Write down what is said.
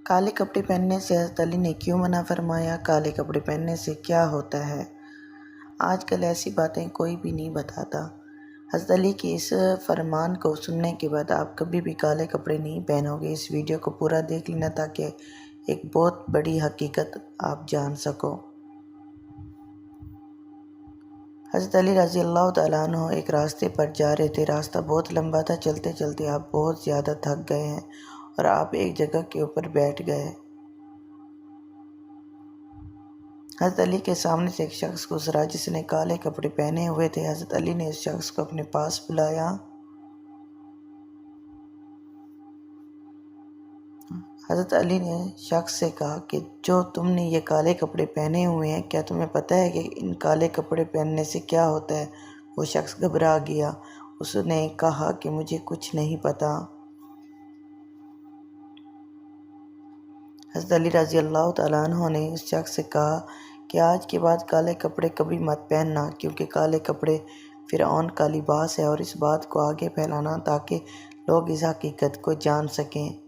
کالے کپڑے پہننے سے حضرت علی نے کیوں منع فرمایا؟ کالے کپڑے پہننے سے کیا ہوتا ہے؟ آج کل ایسی باتیں کوئی بھی نہیں بتاتا۔ حضرت علی کی اس فرمان کو سننے کے بعد آپ کبھی بھی کالے کپڑے نہیں پہنو گے۔ اس ویڈیو کو پورا دیکھ لینا تاکہ ایک بہت بڑی حقیقت آپ جان سکو۔ حضرت علی رضی اللہ تعالیٰ عنہ ایک راستے پر جا رہے تھے۔ راستہ بہت لمبا تھا۔ چلتے چلتے آپ بہت زیادہ تھک گئے ہیں اور آپ ایک جگہ کے اوپر بیٹھ گئے۔ حضرت علی کے سامنے سے ایک شخص گزرا جس نے کالے کپڑے پہنے ہوئے تھے۔ حضرت علی نے اس شخص کو اپنے پاس بلایا۔ حضرت علی نے شخص سے کہا کہ جو تم نے یہ کالے کپڑے پہنے ہوئے ہیں، کیا تمہیں پتہ ہے کہ ان کالے کپڑے پہننے سے کیا ہوتا ہے؟ وہ شخص گھبرا گیا۔ اس نے کہا کہ مجھے کچھ نہیں پتہ۔ حضرت علی رضی اللہ تعالیٰ عنہ نے اس شخص سے کہا کہ آج کے بعد کالے کپڑے کبھی مت پہننا، کیونکہ کالے کپڑے فرعون کا لباس ہے، اور اس بات کو آگے پھیلانا تاکہ لوگ اس حقیقت کو جان سکیں۔